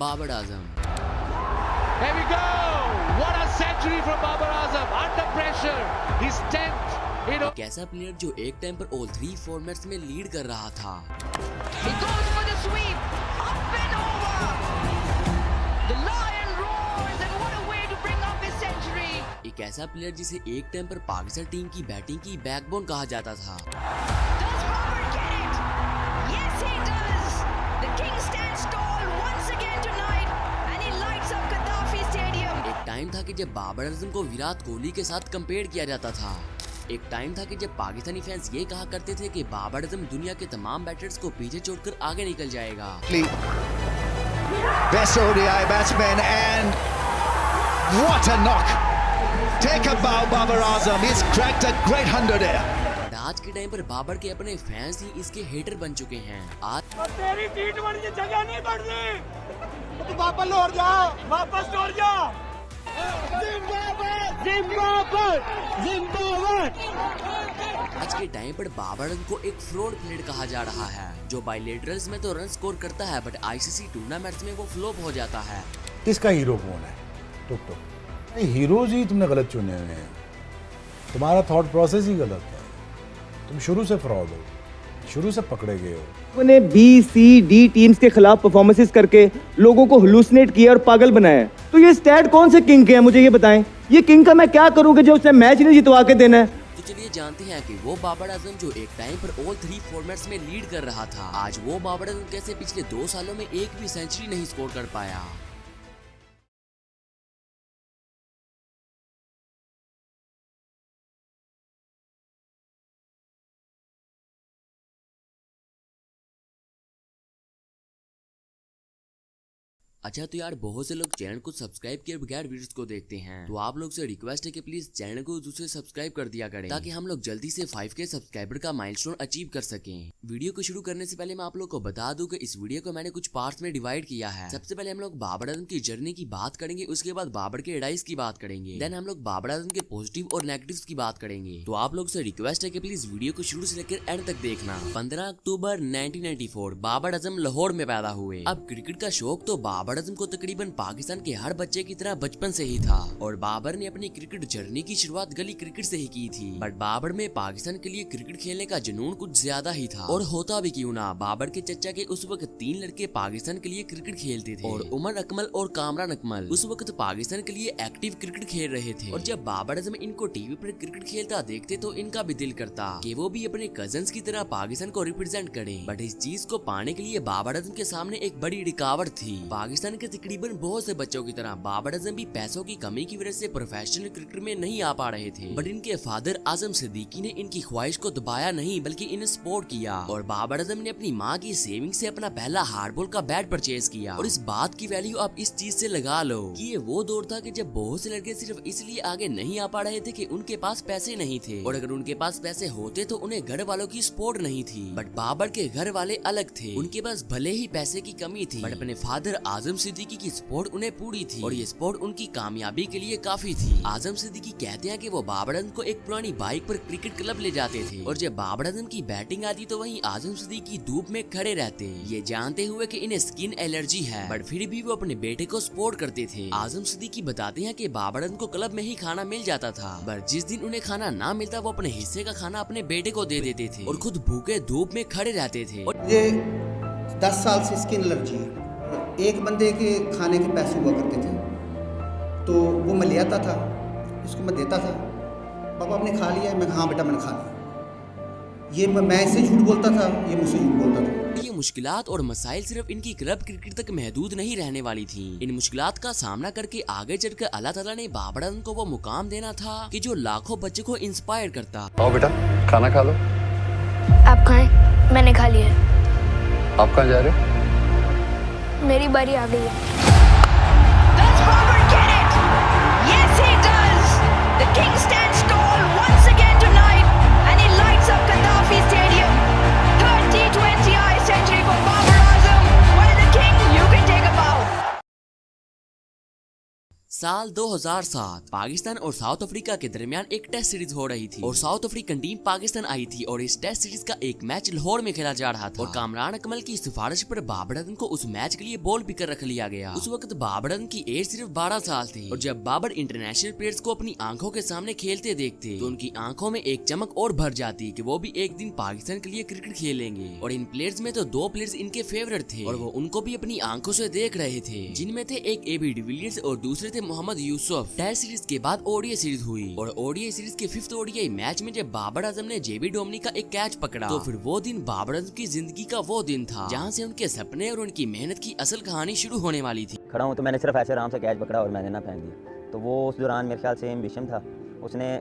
Babar Azam. Here we go! What a century from Babar Azam under pressure. He's 10th. एक ऐसा player जो एक time पर ऑल 3 फॉर्मेट्स में लीड कर रहा था। He goes for the sweep, up and over. The lion roars, and what a way to bring up his century. एक ऐसा प्लेयर जिसे एक टाइम पर पाकिस्तान टीम की बैटिंग की बैकबोन कहा जाता था। Does Babar get it? Yes, he does. The king stands tall once again tonight, and he lights up Gaddafi Stadium. एक टाइम था कि जब बाबर आजम को विराट कोहली के साथ कंपेयर किया जाता था। एक टाइम था कि जब पाकिस्तानी फैंस ये कहा करते थे कि बाबर आजम दुनिया के तमाम बैटर्स को पीछे छोड़कर आगे निकल जाएगा। Best ODI batsman and what a knock! Take a bow, Babar Azam. He's cracked a great 100 here. आज के टाइम पर बाबर के अपने फैंस ही इसके हेटर बन चुके हैं। आज तेरी T20 की जगह नहीं बढ़नी, तू वापस लौट जा, वापस लौट जा। आज के टाइम पर बाबर आजम को एक फ्रॉड प्लेयर कहा जा रहा है, जो बायलेटरल्स में तो रन स्कोर करता है बट आईसीसी टूर्नामेंट्स में वो फ्लॉप हो जाता है। इसका हीरो कौन है? टुक हीरोज ही तुमने गलत चुने हुए हैं। तुम्हारा थॉट प्रोसेस ही गलत है। तुम शुरू से फ्रॉड हो, शुरू से पकड़े गए हो। उन्होंने B-C-D टीम्स के खिलाफ परफॉर्मेंसेस करके लोगों को हुलूसिनेट किया और पागल बनाया। तो ये स्टैट कौन से किंग के हैं, मुझे ये बताएं। ये किंग का मैं क्या करूंगा जो उसने मैच नहीं जितवा के देना है। तो चलिए जानते हैं कि वो बाबर आजम जो एक टाइम पर ऑल 3 फॉर्मेट्स में लीड कर रहा था, आज वो बाबर आजम कैसे पिछले 2 सालों में एक भी सेंचुरी नहीं स्कोर कर पाया। अच्छा तो यार बहुत से लोग चैनल को सब्सक्राइब किए बगैर वीडियोस को देखते हैं, तो आप लोग से रिक्वेस्ट है कि प्लीज चैनल को दूसरे सब्सक्राइब कर दिया करें ताकि हम लोग जल्दी से 5K सब्सक्राइबर का माइलस्टोन अचीव कर सकें। वीडियो को शुरू करने से पहले मैं आप लोग को बता दूं कि इस वीडियो को मैंने कुछ पार्ट्स में डिवाइड किया है। सबसे पहले हम लोग बाबर आजम की जर्नी की बात करेंगे, उसके बाद बाबर के एडाइस की बात करेंगे, देन हम लोग बाबर आजम के पॉजिटिव और नेगेटिव की बात करेंगे। तो आप लोग से रिक्वेस्ट है कि प्लीज वीडियो को शुरू से लेकर एंड तक देखना। 15 अक्टूबर 1994 बाबर आजम लाहौर में पैदा हुए। अब क्रिकेट का शौक तो बाबर आजम को तकरीबन पाकिस्तान के हर बच्चे की तरह बचपन से ही था और बाबर ने अपनी क्रिकेट जर्नी की शुरुआत गली क्रिकेट से ही की थी। बट बाबर में पाकिस्तान के लिए क्रिकेट खेलने का जुनून कुछ ज्यादा ही था। और होता भी क्यों ना, बाबर के चचा के उस वक्त 3 लड़के पाकिस्तान के लिए क्रिकेट खेलते थे और उमर अकमल और कामरान अकमल उस वक्त पाकिस्तान के लिए एक्टिव क्रिकेट खेल रहे थे। और जब बाबर आजम इनको टीवी पर क्रिकेट खेलता देखते तो इनका भी दिल करता कि वो भी अपने कजन्स की तरह पाकिस्तान को रिप्रेजेंट करें। बट इस चीज को पाने के लिए बाबर आजम के सामने एक बड़ी रुकावट थी। पाकिस्तान के तकरीबन बहुत से बच्चों की तरह बाबर आजम भी पैसों की कमी की वजह से प्रोफेशनल क्रिकेट में नहीं आ पा रहे थे। बट इनके फादर आजम सिद्दीकी ने इनकी ख्वाहिश को दबाया नहीं बल्कि इन्हें सपोर्ट किया और बाबर आजम ने अपनी माँ की सेविंग से अपना पहला हार्डबॉल का बैट परचेज किया। और इस बात की वैल्यू आप इस चीज से लगा लो कि ये वो दौर था कि जब बहुत से लड़के सिर्फ इसलिए आगे नहीं आ पा रहे थे कि उनके पास पैसे नहीं थे, और अगर उनके पास पैसे होते तो उन्हें घर वालों की सपोर्ट नहीं थी। बट बाबर के घर वाले अलग थे, उनके पास भले ही पैसे की कमी थी बट अपने फादर आजम सिद्दीकी की सपोर्ट उन्हें पूरी थी और ये सपोर्ट उनकी कामयाबी के लिए काफी थी। आजम सिद्दीकी कहते हैं कि वो बाबर आजम को एक पुरानी बाइक पर क्रिकेट क्लब ले जाते थे और जब बाबर आजम की बैटिंग आती तो वहीं आजम सिद्दीकी धूप में खड़े रहते, ये जानते हुए कि इन्हें स्किन एलर्जी है, बट फिर भी वो अपने बेटे को सपोर्ट करते थे। आजम सिद्दीकी बताते हैं कि बाबर आजम को क्लब में ही खाना मिल जाता था, पर जिस दिन उन्हें खाना ना मिलता वो अपने हिस्से का खाना अपने बेटे को दे देते थे और खुद भूखे धूप में खड़े रहते थे। मुझे 10 साल से स्किन एलर्जी है। एक बंदे के खाने के पैसे हुआ करते थे तो वो मैं ले आता था, इसको मैं देता था, पापा आपने खा लिया है? मैं हाँ बेटा मैंने खा लिया। ये मैं इससे झूठ बोलता था, ये मुझसे झूठ बोलता था। ये मुश्किलात और मसाइल सिर्फ इनकी क्लब क्रिकेट तक महदूद नहीं रहने वाली थी। इन मुश्किलात का सामना करके आगे चलकर अल्लाह ताला ने बाबर आजम को वो मुकाम देना था कि जो लाखों बच्चे को इंस्पायर करता। आओ बेटा खाना खा लो। आप खाएं, मैंने खा लिया। आप कहाँ जा रहे हो? मेरी बारी आ गई है। Does Babar get it? Yes, he does. The king stands tall once again tonight, and he lights up Gaddafi Stadium. 30-20 century for Babar Azam. Well, the king, you can take a bow. साल 2007 पाकिस्तान और south Africa के दरमियान एक test series हो रही थी और south African team Pakistan आई थी और इस टेस्ट सीरीज का एक मैच लाहौर में खेला जा रहा था और कामरान अकमल की सिफारिश पर बाबर आजम को उस मैच के लिए बॉल पिकर रख लिया गया। उस वक्त बाबर आजम की एज सिर्फ 12 साल थी और जब बाबर इंटरनेशनल प्लेयर्स को अपनी आंखों के सामने खेलते देखते तो उनकी आंखों में एक चमक और भर जाती कि वो भी एक दिन पाकिस्तान के लिए क्रिकेट खेलेंगे। और इन प्लेयर्स में तो 2 प्लेयर्स इनके फेवरेट थे और वो उनको भी अपनी आंखों से देख रहे थे, जिनमें थे एक AB डिविलियर्स और दूसरे थे मोहम्मद यूसुफ। टेस्ट सीरीज के बाद ओडीआई सीरीज हुई और ओडीआई सीरीज के 5th ओडीआई मैच में जब बाबर आजम ने JB डोमनी का एक कैच पकड़ा तो फिर वो दिन बाबर आजम की जिंदगी का वो दिन था जहां से उनके सपने और उनकी मेहनत की असल कहानी शुरू होने वाली थी। खड़ा हूँ तो मैंने सिर्फ ऐसे आराम से कैच पकड़ा और मैंने ना फेंक दिया। तो वो उस दौरान मेरे ख्याल से विषम था, उसने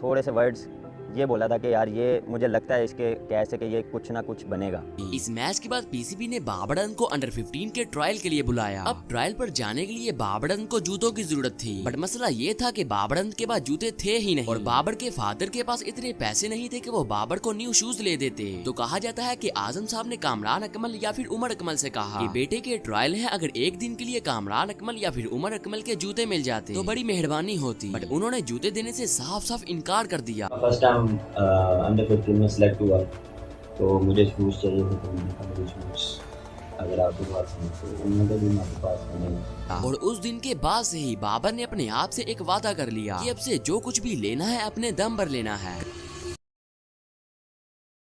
थोड़े से वर्ड्स ये बोला था कि यार ये मुझे लगता है इसके कैच से कि ये कुछ ना कुछ बनेगा। इस मैच के बाद पीसीबी ने बाबर आजम को अंडर 15 के ट्रायल के लिए बुलाया। अब ट्रायल पर जाने के लिए बाबर आजम को जूतों की जरूरत थी, बट मसला ये था कि बाबर आजम के पास जूते थे ही नहीं और बाबर के फादर के पास इतने पैसे नहीं थे कि वो बाबर को न्यू शूज ले देते। तो कहा जाता है कि आजम साहब ने कामरान अकमल या फिर उमर अकमल से कहा कि बेटे के ट्रायल है, अगर एक दिन के लिए कामरान अकमल या फिर उमर अकमल के जूते मिल जाते तो बड़ी मेहरबानी होती, बट उन्होंने जूते देने से साफ साफ इनकार कर दिया। फर्स्ट टाइम अंडर 15 में सिलेक्ट हुआ तो मुझे शूज़ चाहिए थे, तो मैंने कहा मुझे शूज़ अगर आपके पास हैं तो उन्होंने भी मेरे पास नहीं। और उस दिन के बाद से ही बाबर ने अपने आप से एक वादा कर लिया कि अब से जो कुछ भी लेना है अपने दम पर लेना है।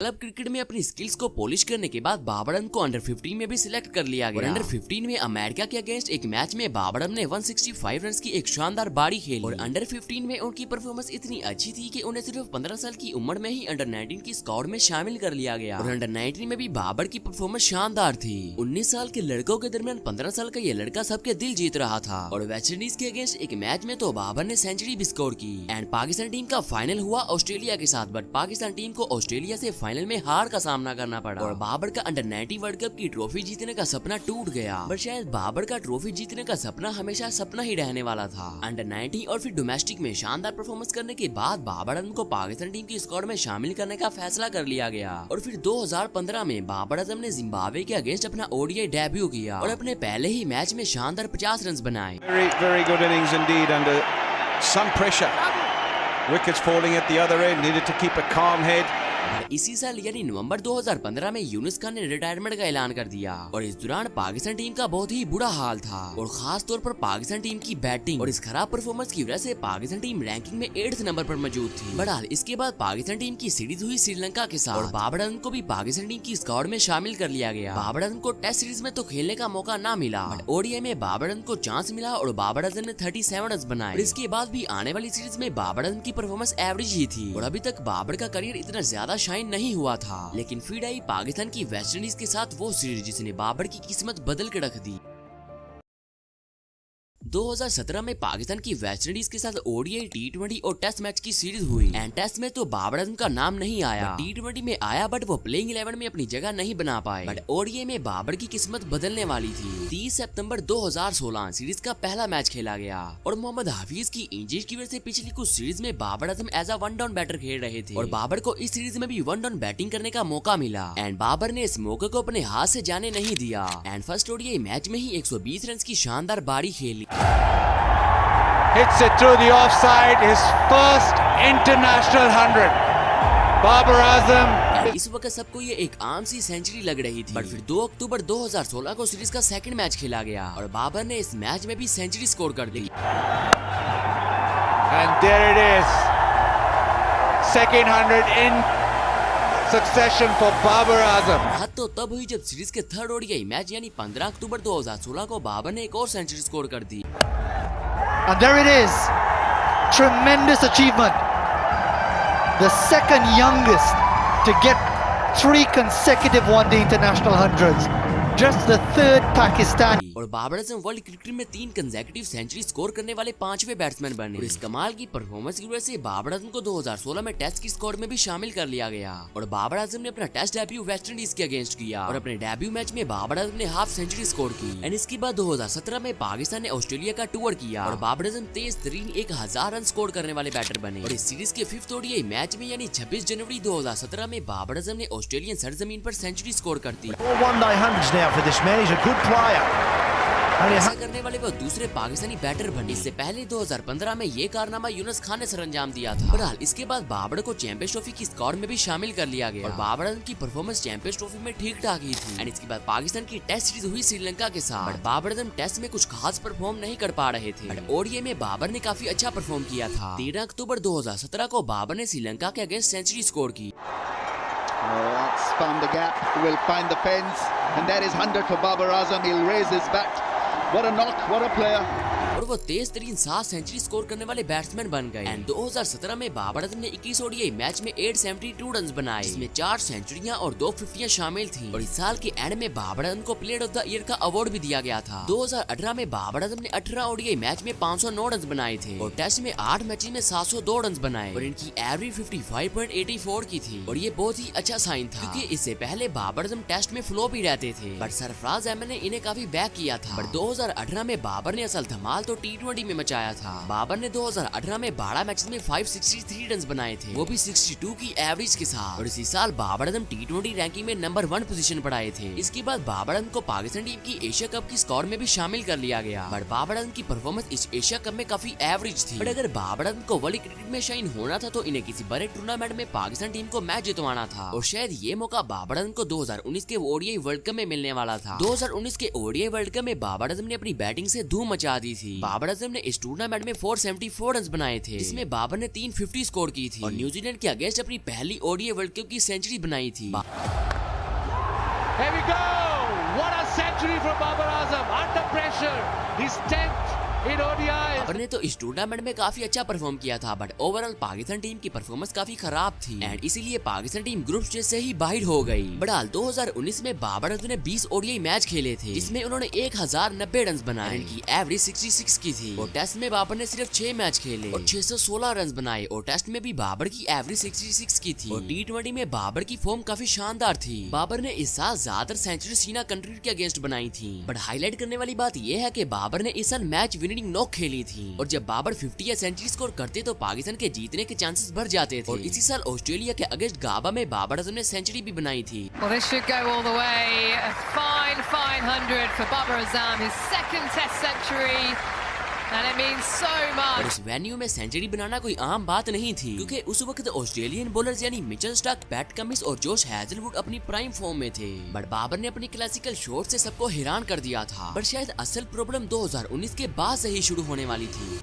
क्लब क्रिकेट में अपनी स्किल्स को पॉलिश करने के बाद बाबर आजम को अंडर 15 में भी सिलेक्ट कर लिया गया। अंडर 15 में अमेरिका के अगेंस्ट एक मैच में बाबर आजम ने 165 रन की एक शानदार बारी खेली और अंडर 15 में उनकी परफॉर्मेंस इतनी अच्छी थी कि उन्हें सिर्फ 15 साल की उम्र में ही अंडर 19 की स्क्वाड में शामिल कर लिया गया और अंडर 19 में भी बाबर की परफॉर्मेंस शानदार थी। 19 साल के लड़कों के दरमियान 15 साल का ये लड़का सबके दिल जीत रहा था और वेस्ट इंडीज के अगेंस्ट एक मैच में तो बाबर ने सेंचुरी भी स्कोर की एंड पाकिस्तान टीम का फाइनल हुआ ऑस्ट्रेलिया के साथ, बट पाकिस्तान टीम को ऑस्ट्रेलिया से फाइनल में हार का सामना करना पड़ा और बाबर का अंडर 19 वर्ल्ड कप की ट्रॉफी जीतने का सपना टूट गया। पर शायद बाबर का ट्रॉफी जीतने का सपना हमेशा सपना ही रहने वाला था। अंडर 19 और फिर डोमेस्टिक में शानदार परफॉर्मेंस करने के बाद बाबर आजम को पाकिस्तान टीम की स्क्वाड में शामिल करने का फैसला कर लिया गया और फिर 2015 में बाबर आजम ने जिम्बाब्वे के अगेंस्ट अपना ओडीआई डेब्यू किया और अपने पहले ही मैच में शानदार 50 रन बनाए। Very good innings indeed under some pressure. Wickets falling at the other end, needed to keep a calm head. इसी साल यानी नवंबर 2015 में यूनुस खान ने रिटायरमेंट का ऐलान कर दिया और इस दौरान पाकिस्तान टीम का बहुत ही बुरा हाल था और खास तौर पर पाकिस्तान टीम की बैटिंग और इस खराब परफॉर्मेंस की वजह से पाकिस्तान टीम रैंकिंग में 8th नंबर पर मौजूद थी। बहरहाल इसके बाद पाकिस्तान टीम की सीरीज हुई श्रीलंका के साथ और बाबर आजम को भी पाकिस्तान टीम की स्क्वाड में शामिल कर लिया गया। बाबर आजम को टेस्ट सीरीज में तो खेलने का मौका ना मिला, बट ओडीआई में बाबर आजम को चांस मिला और बाबर आजम ने 37 रन बनाए। इसके बाद भी आने वाली सीरीज में बाबर आजम की परफॉर्मेंस एवरेज ही थी और अभी तक बाबर का करियर इतना ज्यादा शाइन नहीं हुआ था, लेकिन फिर आई पाकिस्तान की वेस्ट इंडीज के साथ वो सीरीज जिसने बाबर की किस्मत बदल के रख दी। 2017 में पाकिस्तान की वेस्ट इंडीज के साथ ओडीआई, T20 और टेस्ट मैच की सीरीज हुई एंड टेस्ट में तो बाबर आजम का नाम नहीं आया, T20 में आया बट वो प्लेइंग 11 में अपनी जगह नहीं बना पाए, बट ओडीआई में बाबर की किस्मत बदलने वाली थी। 30 सितंबर 2016 सीरीज का पहला मैच खेला गया और मोहम्मद हाफिज की इंजरी की वजह से पिछली कुछ सीरीज में बाबर आजम एज अ 1 डाउन बैटर खेल रहे थे और बाबर को इस सीरीज में भी 1 डाउन बैटिंग करने का मौका मिला एंड बाबर ने इस मौके को अपने हाथ से जाने नहीं दिया एंड फर्स्ट ओडीआई मैच में ही 120 रन की शानदार बारी खेली। Hits it through the offside, his first international 100. Babar Azam. इस वक्त सबको ये एक आम सी सेंचुरी लग रही थी, बट फिर 2 अक्टूबर 2016 को सीरीज का सेकंड मैच खेला गया और बाबर ने इस मैच में भी सेंचुरी स्कोर कर दी। And there it is, second 100 in succession for Babar Azam. हद तो तब हुई जब सीरीज के थर्ड ओडीआई मैच यानी 15 अक्टूबर 2016 को बाबर ने एक और सेंचुरी स्कोर कर दी। And there it is, tremendous achievement. The second youngest to get 3 consecutive one-day international hundreds. Just the third Pakistani. और बाबर आजम वर्ल्ड क्रिकेट में 3 कंसेक्यूटिव सेंचुरी स्कोर करने वाले 5वें बैट्समैन बने और इस कमाल की परफॉर्मेंस की वजह से बाबर आजम को 2016 में टेस्ट की स्क्वाड में भी शामिल कर लिया गया और बाबर आजम ने अपना टेस्ट डेब्यू वेस्ट इंडीज के अगेंस्ट किया और अपने डेब्यू मैच में बाबर आजम ने हाफ सेंचुरी स्कोर की एंड इसके बाद 2017 में पाकिस्तान ने ऑस्ट्रेलिया का टूर किया और बाबर आजम तेज तरीन 1000 रन स्कोर करने वाले बैटर बने और इस सीरीज के 5th ओडीआई मैच में यानी 26 जनवरी 2017 में बाबर आजम ने ऑस्ट्रेलियन सरजमीन पर सेंचुरी स्कोर कर दी। Good player. ऐसा करने वाले वो दूसरे पाकिस्तानी बैटर बने। इससे पहले 2015 में ये कारनामा यूनुस खान ने सरंजाम दिया था। बहरहाल इसके बाद बाबर को चैंपियंस ट्रॉफी की स्क्वाड में भी शामिल कर लिया गया और बाबर आजम की परफॉर्मेंस चैंपियंस ट्रॉफी में ठीक ठाक ही थी। एंड इसके बाद पाकिस्तान की टेस्ट सीरीज हुई श्रीलंका के साथ। बट बाबर आजम टेस्ट में कुछ खास परफॉर्म नहीं कर पा रहे थे। बट ओडीआई में बाबर ने काफी अच्छा परफॉर्म किया था। 13 अक्टूबर 2017 को बाबर ने श्रीलंका के अगेंस्ट सेंचुरी स्कोर की। That's found the gap, will find the fence, and that is 100 for Babar Azam. He'll raise his bat. What a knock, what a player. और वो तेज तरीन 7 सेंचुरी स्कोर करने वाले बैट्समैन बन गए। एंड 2017 में बाबर आजम ने 21 ओडीआई मैच में 872 रन बनाए, जिसमें 4 सेंचुरियां और 2 50 शामिल थी। और इस साल के एंड में बाबर आजम को प्लेयर ऑफ द ईयर का अवार्ड भी दिया गया था। 2018 में बाबर आजम ने 18 ओडीआई मैच में 509 रन बनाए थे और टेस्ट में 8 मैचेस में 702 रन बनाए और इनकी एवरेज 55.84 की थी। और ये बहुत ही अच्छा साइन था, क्योंकि इससे पहले बाबर आजम टेस्ट में फ्लो भी रहते थे, बट सरफराज अहमद ने इन्हें काफी बैक किया था। बट 2018 में बाबर ने असल धमाल तो T20 में मचाया था। बाबर ने 2018 में 12 मैचेस में 563 रन बनाए थे, वो भी 62 की एवरेज के साथ। और इसी साल बाबर आजम T20 रैंकिंग में नंबर 1 पोजीशन पर आए थे। इसके बाद बाबर आजम को पाकिस्तान टीम की एशिया कप की स्क्वाड में भी शामिल कर लिया गया। बट बाबर आजम की परफॉर्मेंस इस एशिया कप में काफी एवरेज थी। बट अगर बाबर आजम को वर्ल्ड क्रिकेट में शाइन होना था तो इन्हें किसी बड़े टूर्नामेंट में पाकिस्तान टीम को मैच जितवाना था। और शायद ये मौका बाबर आजम को 2019 के ओडीआई वर्ल्ड कप में मिलने वाला था। 2019 के ओडीआई वर्ल्ड कप में बाबर आजम ने अपनी बैटिंग से धूम मचा दी थी। बाबर आजम ने इस टूर्नामेंट में 474 रन बनाए थे, जिसमें बाबर ने 350 स्कोर की थी और न्यूजीलैंड के अगेंस्ट अपनी पहली ओडीआई वर्ल्ड कप की सेंचुरी बनाई थी। Here we go! What a century from Babar Azam under pressure. He's 10th in ODI. Babar ने तो इस टूर्नामेंट में काफी अच्छा परफॉर्म किया था, बट ओवरऑल पाकिस्तान टीम की परफॉर्मेंस काफी खराब थी एंड इसीलिए पाकिस्तान टीम ग्रुप स्टेज से ही बाहर हो गई। बहरहाल 2019 में बाबर आजम ने 20 ओडीआई मैच खेले थे, जिसमें उन्होंने 1090 रन बनाए, इनकी एवरेज 66 की थी। और टेस्ट में बाबर ने सिर्फ 6 मैच खेले और 616 रन बनाए और टेस्ट में भी बाबर की एवरेज 66 की थी। और T20 में बाबर की फॉर्म काफी शानदार थी। बाबर ने इस साल ज्यादातर सेंचुरी सीना कंट्री के अगेंस्ट बनाई थी। बट हाईलाइट करने वाली बात यह है कि बाबर ने इस साल मैच विनिंग नॉक खेली थी और जब बाबर 50 या सेंचुरी स्कोर करते तो पाकिस्तान के जीतने के चांसेस बढ़ जाते थे। और इसी साल ऑस्ट्रेलिया के अगेंस्ट गाबा में बाबर आजम ने सेंचुरी भी बनाई थी। Well, this should go all the way. A fine 100 for Babar Azam, his second Test century. And it means so much. और इस वेन्यू में सेंचुरी बनाना कोई आम बात नहीं थी, क्योंकि उस वक्त ऑस्ट्रेलियन बॉलर्स यानी मिचेल स्टार्क, पैट कमिंस और जोश हैजलवुड अपनी प्राइम फॉर्म में थे। बट बाबर ने अपनी क्लासिकल शॉट से सबको हैरान कर दिया था। पर शायद असल प्रॉब्लम 2019 के बाद से ही शुरू होने वाली थी।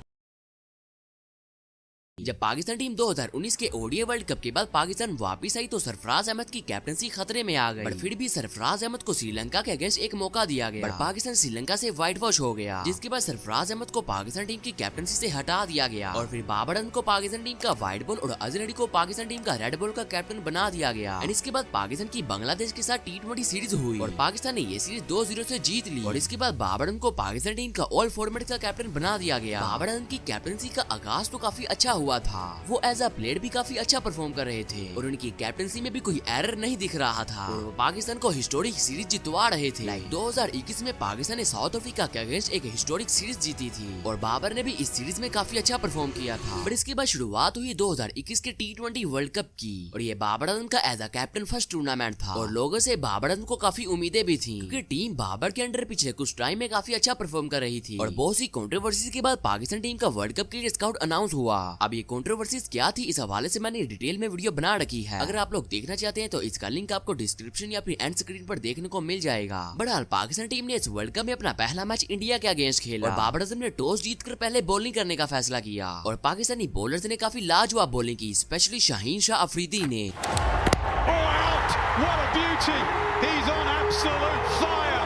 जब पाकिस्तान टीम 2019 के ओडीआई वर्ल्ड कप के बाद पाकिस्तान वापस आई तो सरफराज अहमद की कैप्टनसी खतरे में आ गई। पर फिर भी सरफराज अहमद को श्रीलंका के अगेंस्ट एक मौका दिया गया, पर पाकिस्तान श्रीलंका से व्हाइट वॉश हो गया, जिसके बाद सरफराज अहमद को पाकिस्तान टीम की कैप्टनसी से हटा दिया गया। और फिर बाबर आजम को पाकिस्तान टीम का व्हाइट बॉल और अजहर अली को पाकिस्तान टीम का रेड बॉल का कैप्टन बना दिया गया। और इसके बाद पाकिस्तान की बांग्लादेश के साथ T20 सीरीज हुई और पाकिस्तान ने ये सीरीज 2-0 से जीत ली। और इसके बाद बाबर आजम को पाकिस्तान टीम का ऑल फॉर्मेट का कैप्टन बना दिया गया। बाबर आजम की कैप्टनसी का आगाज तो काफी अच्छा हुआ था, वो एज अ प्लेयर भी काफी अच्छा परफॉर्म कर रहे थे और उनकी कैप्टनसी में भी कोई एरर नहीं दिख रहा था और वो पाकिस्तान को हिस्टोरिक सीरीज जितवा रहे थे। 2021 में पाकिस्तान ने साउथ अफ्रीका के अगेंस्ट एक हिस्टोरिक सीरीज जीती थी और बाबर ने भी इस सीरीज में काफी अच्छा परफॉर्म किया था। पर इसके बाद शुरुआत हुई 2021 के T20 वर्ल्ड कप की और ये बाबर आजम का as a captain first tournament था और लोगों से बाबर आजम को काफी उम्मीदें भी थी, क्योंकि टीम बाबर के अंडर पिछले कुछ टाइम में काफी अच्छा परफॉर्म कर रही थी। और बहुत सी कंट्रोवर्सीज के बाद पाकिस्तान टीम का वर्ल्ड कप के लिए स्काउट अनाउंस हुआ। अब ये कंट्रोवर्सीज क्या थी, इस हवाले से मैंने डिटेल में वीडियो बना रखी है। अगर आप लोग देखना चाहते हैं तो इसका लिंक आपको डिस्क्रिप्शन या फिर एंड स्क्रीन पर देखने को मिल जाएगा। बहरहाल पाकिस्तान टीम ने इस वर्ल्ड कप में अपना पहला मैच इंडिया के अगेंस्ट खेला और बाबर आजम ने टॉस जीतकर पहले बॉलिंग करने का फैसला किया और पाकिस्तानी बॉलर्स ने काफी लाजवाब बॉलिंग की, स्पेशली शाहीन शाह अफरीदी ने।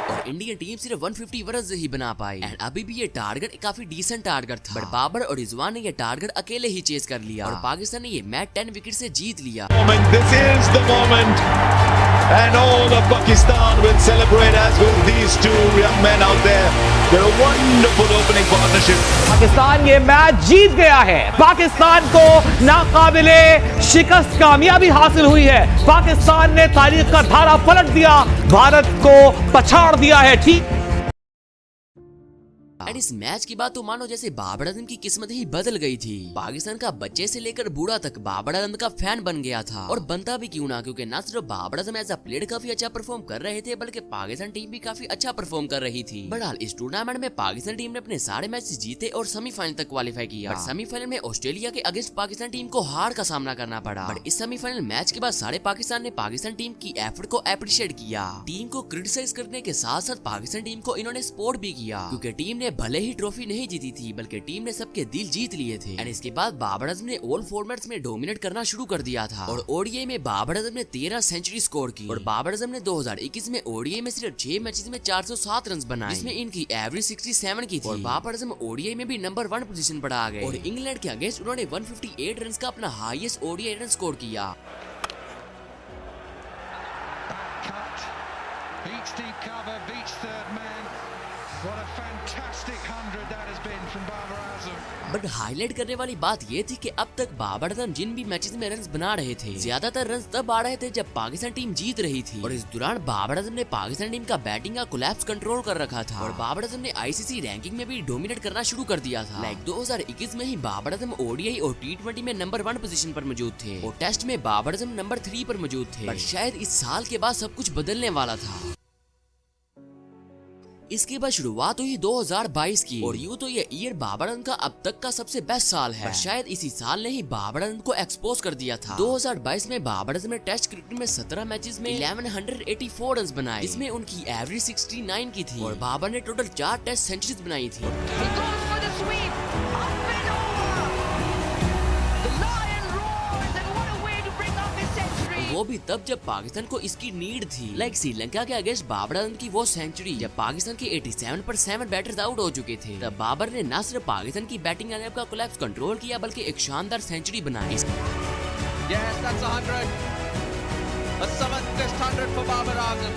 और इंडियन टीम सिर्फ 150 रन ही बना पाई एंड अभी भी ये टारगेट काफी डिसेंट टारगेट था, बट बाबर और रिजवान ने ये टारगेट अकेले ही चेस कर लिया और पाकिस्तान ने ये मैच 10 विकेट से जीत लिया। This is the moment and all of Pakistan will celebrate as will these two young men out there. They're a wonderful opening partnership. Pakistan ये मैच जीत गया है। पाकिस्तान को नाकाबिले शिकस्त कामयाबी हासिल हुई है। पाकिस्तान ने तारीख का धारा पलट दिया, भारत को पछाड़ दिया है। ठीक और इस मैच के बाद तो मानो जैसे बाबर आजम की किस्मत ही बदल गई थी। पाकिस्तान का बच्चे से लेकर बूढ़ा तक बाबर आजम का फैन बन गया था, और बनता भी क्यों ना, क्योंकि न सिर्फ Babar Azam as a player काफी अच्छा परफॉर्म कर रहे थे, बल्कि पाकिस्तान टीम भी काफी अच्छा परफॉर्म कर रही थी। बहरहाल इस टूर्नामेंट में पाकिस्तान टीम ने अपने सारे मैच जीते और सेमीफाइनल तक क्वालिफाई किया। बट सेमीफाइनल में ऑस्ट्रेलिया के अगेंस्ट पाकिस्तान टीम को हार का सामना करना पड़ा। बट इस सेमीफाइनल मैच के बाद सारे पाकिस्तान ने पाकिस्तान टीम की एफर्ट को अप्रिशिएट किया। टीम को क्रिटिसाइज करने के साथ साथ पाकिस्तान टीम को इन्होंने सपोर्ट भी किया, क्योंकि टीम ने भले ही ट्रॉफी नहीं जीती थी, बल्कि टीम ने सबके दिल जीत लिए थे। और इसके बाद बाबर आजम ने ऑल फॉर्मेट्स में डोमिनेट करना शुरू कर दिया था, और ओडीआई में बाबर आजम ने 13 सेंचुरी स्कोर की। और बाबर आजम ने 2021 में ओडीआई में सिर्फ 6 मैचेस में 407 रन बनाए, जिसमें इनकी एवरेज 67 की थी। और बाबर आजम ओडीआई में भी नंबर 1 पोजीशन पर आ गए, और इंग्लैंड के अगेंस्ट उन्होंने 158 रन का अपना हाईएस्ट ओडीआई रन स्कोर किया। Beats deep cover, beats third man. What a fantastic 100 that has been from Babar Azam. But highlight करने वाली बात ये थी कि अब तक बाबर आजम जिन भी मैचेस में रन्स बना रहे थे, ज्यादातर रन्स तब आ रहे थे जब पाकिस्तान टीम जीत रही थी। और इस दौरान बाबर आजम ने पाकिस्तान टीम का बैटिंग का कोलैप्स कंट्रोल कर रखा था, और बाबर आजम ने आईसीसी रैंकिंग में भी डोमिनेट करना शुरू कर दिया था। लाइक 2021 में ही बाबर आजम ओडीआई और टी20 में नंबर 1 पोजीशन पर मौजूद थे, और टेस्ट में बाबर आजम नंबर 3 पर मौजूद थे। बट शायद इस साल के बाद सब कुछ बदलने वाला था। इसके बाद शुरुआत हुई 2022 की, और यूँ तो ये ईयर बाबर आजम का अब तक का सबसे बेस्ट साल है। पर शायद इसी साल ने ही बाबर आजम को एक्सपोज कर दिया था। 2022 में बाबर आजम ने टेस्ट क्रिकेट में 17 मैचेस में 1184 रन बनाए, जिसमें उनकी एवरेज 69 की थी, और बाबर ने टोटल 4 टेस्ट सेंचुरीज बनाई थी। वो भी तब जब पाकिस्तान को इसकी नीड थी। लाइक श्रीलंका के अगेंस्ट बाबर आजम की वो सेंचुरी, जब पाकिस्तान के 87 पर 7 बैटर्स आउट हो चुके थे, तब बाबर ने न सिर्फ पाकिस्तान की बैटिंग लाइनअप का कोलैप्स कंट्रोल किया, बल्कि एक शानदार सेंचुरी बनाई। Yes, that's 100. A 7th 100 for Babar Azam.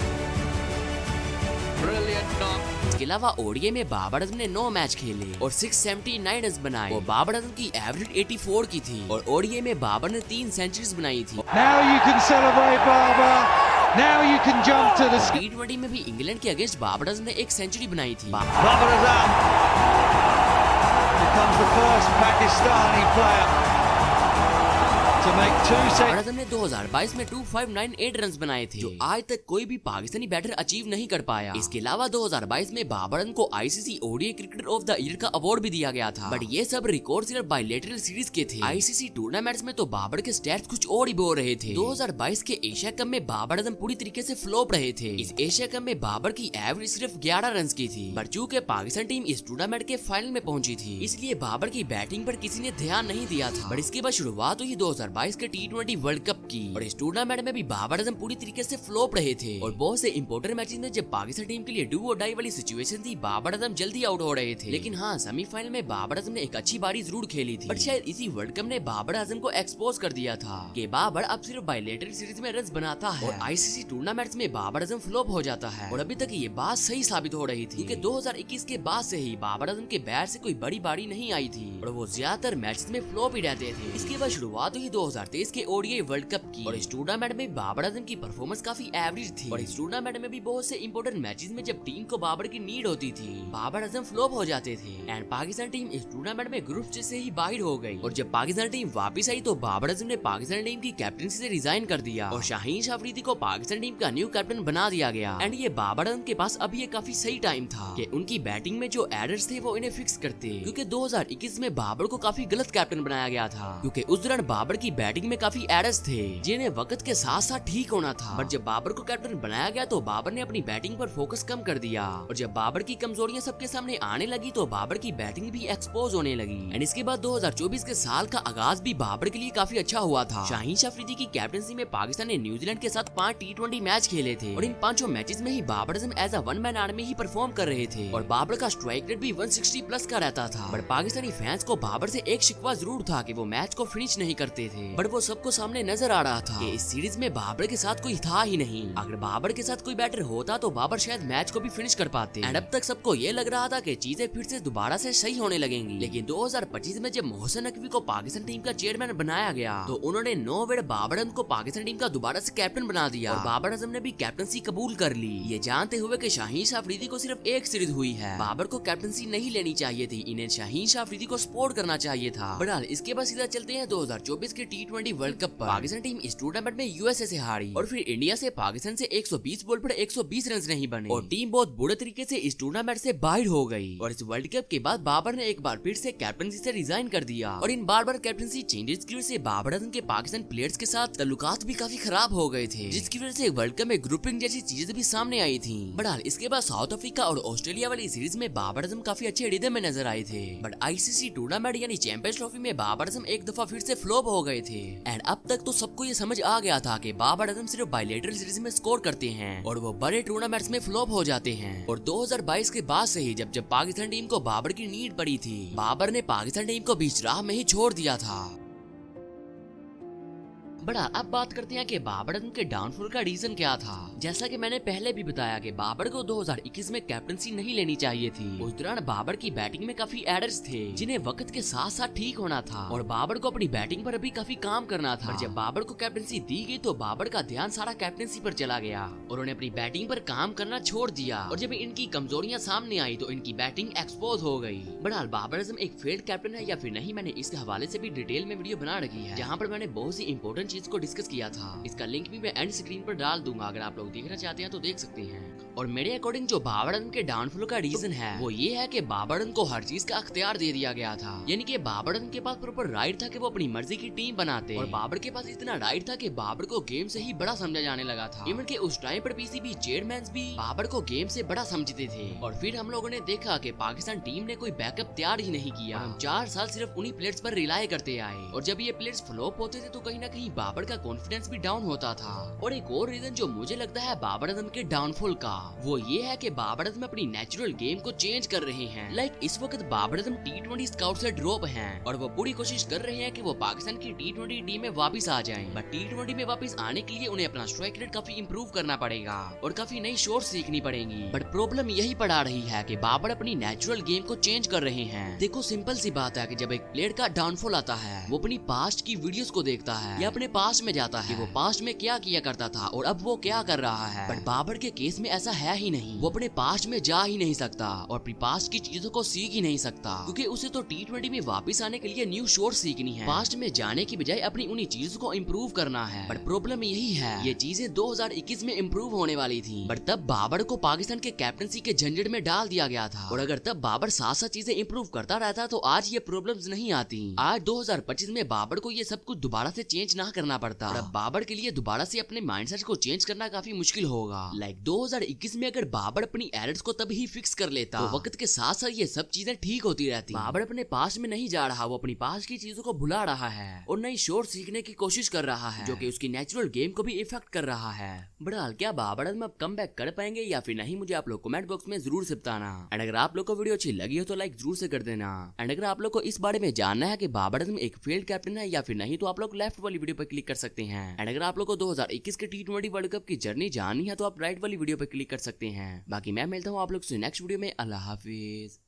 Brilliant knock. इसके अलावा ओडीआई में बाबर आजम ने 9 मैच खेले और 679 रन बनाए, और बाबर आजम की एवरेज 84 की थी, और ओडीआई में बाबर ने 3 सेंचुरीज बनाई थी। Now you can celebrate Babar. Now you can jump to the टी20 में भी इंग्लैंड के अगेंस्ट बाबर आजम ने 1 सेंचुरी बनाई थी। Babar Azam becomes the first Pakistani player to make 2 Babar Azam ने 2022 में 2598 रन बनाए थे, जो आज तक कोई भी पाकिस्तानी बैटर अचीव नहीं कर पाया। इसके अलावा 2022 में बाबर आजम को ICC ODI cricketer of the year का अवार्ड भी दिया गया था। बट ये सब रिकॉर्ड सिर्फ बायलैटरल सीरीज के थे। आईसीसी टूर्नामेंट्स में तो बाबर के स्टैट्स कुछ और ही बोल रहे थे। 2022 के एशिया कप में बाबर आजम पूरी तरीके से फ्लॉप रहे थे। इस एशिया कप में बाबर की एवरेज सिर्फ 11 रन की थी, बट चूंकि पाकिस्तान टीम इस टूर्नामेंट के फाइनल में पहुंची थी, इसलिए बाबर की बैटिंग पर किसी ने ध्यान नहीं दिया था। बट इसके बाद शुरुआत हुई 2022 के टी20 वर्ल्ड कप की, और इस टूर्नामेंट में भी बाबर आजम पूरी तरीके से फ्लॉप रहे थे, और बहुत से इंपोर्टेंट मैचेस में जब पाकिस्तान टीम के लिए डू और डाई वाली सिचुएशन थी, बाबर आजम जल्दी आउट हो रहे थे। लेकिन हाँ, सेमीफाइनल में बाबर आजम ने एक अच्छी बारी जरूर खेली थी, बट शायद इसी वर्ल्ड कप ने बाबर आजम को एक्सपोज कर दिया था कि बाबर अब सिर्फ बायलैटरल सीरीज में रन बनाता है, और आईसीसी टूर्नामेंट्स में बाबर आजम फ्लॉप हो जाता है। और अभी तक ये बात सही साबित हो रही थी, क्योंकि 2021 के बाद से ही बाबर आजम के बैट से कोई बड़ी बारी नहीं आई थी, और वो ज्यादातर मैचेस में फ्लॉप ही रहते थे। इसके बाद शुरुआत हुई 2023 के ओडीआई वर्ल्ड कप की, और इस टूर्नामेंट में बाबर आजम की परफॉर्मेंस काफी एवरेज थी, और इस टूर्नामेंट में भी बहुत से इंपोर्टेंट मैचेस में जब टीम को बाबर की नीड होती थी, बाबर आजम फ्लॉप हो जाते थे, एंड पाकिस्तान टीम इस टूर्नामेंट में ग्रुप स्टेज से ही बाहर हो गई। और जब पाकिस्तान टीम वापस आई तो बाबर आजम ने पाकिस्तान टीम की कैप्टनसी से रिजाइन कर दिया, और शाहीन शाह अफरीदी को पाकिस्तान टीम का न्यू कैप्टन बना दिया गया। एंड ये बाबर आजम के पास अभी ये काफी सही टाइम था कि उनकी बैटिंग में जो एरर्स थे वो इन्हें फिक्स करते, क्योंकि 2021 में बाबर को काफी गलत कैप्टन बनाया गया था, क्योंकि उस दौरान बाबर की बैटिंग में काफी एरर्स थे जिन्हें वक्त के साथ साथ ठीक होना था। बट जब बाबर को कैप्टन बनाया गया तो बाबर ने अपनी बैटिंग पर फोकस कम कर दिया, और जब बाबर की कमजोरियां सबके सामने आने लगी तो बाबर की बैटिंग भी एक्सपोज होने लगी। एंड इसके बाद 2024 के साल का आगाज भी बाबर के लिए काफी अच्छा हुआ था। शाहीन शाह अफरीदी की कैप्टनसी में पाकिस्तान ने न्यूजीलैंड के साथ 5 टी20 मैच खेले थे, और इन 5 मैचेस में ही Babar Azam as a one man army ही परफॉर्म कर रहे थे, और बाबर का स्ट्राइक रेट भी 160 प्लस का रहता था। बट पाकिस्तानी फैंस को बाबर से एक शिकवा जरूर था कि वो मैच को फिनिश नहीं करते थे। थे, बट वो सबको सामने नजर आ रहा था कि इस सीरीज में बाबर के साथ कोई था ही नहीं। अगर बाबर के साथ कोई बैटर होता तो बाबर शायद मैच को भी फिनिश कर पाते। एंड अब तक सबको ये लग रहा था कि चीजें फिर से दोबारा से सही होने लगेंगी। लेकिन 2025 में जब मोहसिन नकवी को पाकिस्तान टीम का चेयरमैन बनाया गया तो उन्होंने नो वेड बाबर आजम को पाकिस्तान टीम का दोबारा से कैप्टन बना दिया और बाबर आजम ने भी कैप्टनसी कबूल कर ली, ये जानते हुए कि शाहीन शाह अफरीदी को सिर्फ एक सीरीज हुई है। बाबर को कैप्टनसी नहीं लेनी चाहिए थी, इन्हें शाहीन शाह अफरीदी को सपोर्ट करना चाहिए था। बहरहाल इसके बाद सीधा चलते हैं 2024 के T20 वर्ल्ड कप पर। पाकिस्तान टीम इस टूर्नामेंट में यूएसए से हारी और फिर इंडिया से पाकिस्तान से 120 बॉल पर 120 रन नहीं बने और टीम बहुत बुरे तरीके से इस टूर्नामेंट से बाहर हो गई। और इस वर्ल्ड कप के बाद बाबर ने एक बार फिर से कैप्टनसी से रिजाइन कर दिया और इन बार कैप्टनसी चेंजेस की वजह से बाबर आजम के पाकिस्तान प्लेयर्स के साथ ताल्लुकात भी काफी खराब हो गए थे, जिसकी वजह से वर्ल्ड कप में ग्रुपिंग जैसी चीजें भी सामने आई थी। बहरहाल इसके बाद साउथ अफ्रीका और ऑस्ट्रेलिया वाली सीरीज में बाबर आजम काफी अच्छे रिदम में नजर आए थे, बट आईसीसी टूर्नामेंट यानी चैंपियंस ट्रॉफी में बाबर आजम एक दफा फिर से फ्लॉप हो गए थे। एंड अब तक तो सबको ये समझ आ गया था कि बाबर आजम सिर्फ बायलेटरल सीरीज में स्कोर करते हैं और वो बड़े टूर्नामेंट्स में फ्लॉप हो जाते हैं। और 2022 के बाद से ही जब पाकिस्तान टीम को बाबर की नीड पड़ी थी, बाबर ने पाकिस्तान टीम को बीच राह में ही छोड़ दिया था। बड़ा अब बात करते हैं कि बाबर आजम के डाउनफॉल का रीजन क्या था। जैसा कि मैंने पहले भी बताया कि बाबर को 2021 में कैप्टनसी नहीं लेनी चाहिए थी। उस दौरान बाबर की बैटिंग में काफी एरर्स थे जिन्हें वक्त के साथ साथ ठीक होना था और बाबर को अपनी बैटिंग पर भी काफी काम करना था। जब बाबर को कैप्टनसी दी गई तो बाबर का ध्यान सारा कैप्टनसी पर चला गया और उन्हें अपनी बैटिंग पर काम करना छोड़ दिया और जब इनकी कमजोरियां सामने आई तो इनकी बैटिंग एक्सपोज हो गई। बहरहाल बाबर आजम एक फेल्ड कैप्टन है या फिर नहीं, मैंने इसके हवाले से भी डिटेल में वीडियो बना रखी है जहाँ पर मैंने बहुत सी इंपॉर्टेंट चीज को डिस्कस किया था। इसका लिंक भी मैं एंड स्क्रीन पर डाल दूंगा, अगर आप लोग देखना चाहते हैं तो देख सकते हैं। और मेरे अकॉर्डिंग जो बाबर आजम के डाउनफॉल का रीजन है वो ये है कि बाबर आजम को हर चीज का अख्तियार दे दिया गया था, यानी कि बाबर आजम के पास प्रॉपर राइट था कि वो अपनी मर्जी की टीम बनाते और बाबर के पास इतना राइट था कि बाबर को गेम से ही बड़ा समझा जाने लगा था। इवन के उस टाइम पर पीसीबी चेयरमैन भी बाबर को गेम से बड़ा समझते थे। और फिर हम लोगों ने देखा कि पाकिस्तान टीम ने कोई बैकअप तैयार ही नहीं किया। हम 4 साल सिर्फ उन्हीं प्लेयर्स पर रिलाय करते आए और जब ये प्लेयर्स फ्लॉप होते थे तो कहीं ना कहीं बाबर का कॉन्फिडेंस भी डाउन होता था। और एक और रीजन जो मुझे लगता है बाबर आजम के डाउनफॉल का, वो ये है कि बाबर आजम अपनी नेचुरल गेम को चेंज कर रहे हैं। लाइक इस वक्त बाबर आजम T20 स्काउट से ड्रॉप हैं और वो पूरी कोशिश कर रहे हैं कि वो पाकिस्तान की T20 टीम में वापस आ जाएं। बट T20 में वापस आने के लिए उन्हें अपना स्ट्राइक रेट काफी इंप्रूव करना पड़ेगा और काफी नई शॉट सीखनी पड़ेगी। बट प्रॉब्लम यही पड़ा रही है कि बाबर अपनी नेचुरल गेम को चेंज कर रहे हैं। देखो सिंपल सी बात है कि जब एक प्लेयर का डाउनफॉल आता है वो अपनी पास्ट की वीडियोस को देखता है या अपने पास्ट में जाता है कि वो पास्ट में क्या किया करता था और अब वो क्या कर रहा है। बट बाबर के केस में ऐसा है ही नहीं, वो अपने पास्ट में जा ही नहीं सकता और अपनी पास्ट की चीजों को सीख ही नहीं सकता क्योंकि उसे तो T20 में वापस आने के लिए न्यू शॉट सीखनी है। पास्ट में जाने की बजाय अपनी उन्हीं चीजों को इम्प्रूव करना है। बट प्रॉब्लम यही है ये चीजें 2021 में इम्प्रूव होने वाली थी, बट तब बाबर को पाकिस्तान के कैप्टनसी के झंझट में डाल दिया गया था। और अगर तब बाबर साथ साथ चीजें इम्प्रूव करता रहता तो आज ये प्रॉब्लम्स नहीं आती। आज 2025 में बाबर को ये सब कुछ दोबारा से चेंज ना करना पड़ता। अब बाबर के लिए दोबारा से अपने माइंडसेट को चेंज करना काफी मुश्किल होगा। लाइक 2021 में अगर बाबर अपनी एरर्स को तब ही फिक्स कर लेता तो वक्त के साथ साथ ये सब चीजें ठीक होती रहती। बाबर अपने पास्ट में नहीं जा रहा, वो अपनी पास्ट की चीजों को भुला रहा है और नई शॉट सीखने की कोशिश कर रहा है जो कि उसकी नेचुरल गेम को भी इफेक्ट कर रहा है। बहरहाल क्या बाबर आजम अब कमबैक कर पाएंगे या फिर नहीं, मुझे आप लोग कमेंट बॉक्स में जरूर से बताना। एंड अगर आप लोग को वीडियो अच्छी लगी हो तो लाइक जरूर से कर देना। एंड अगर आप लोग को इस बारे में जानना है कि बाबर आजम एक फेल्ड कैप्टन है या फिर नहीं तो आप लोग लेफ्ट वाली वीडियो पर क्लिक कर सकते हैं। एंड अगर आप लोग को 2021 के T20 वर्ल्ड कप की जर्नी जाननी है तो आप राइट वाली वीडियो पर क्लिक कर सकते हैं। बाकी मैं मिलता हूँ आप लोग से नेक्स्ट वीडियो में। अल्लाह हाफिज।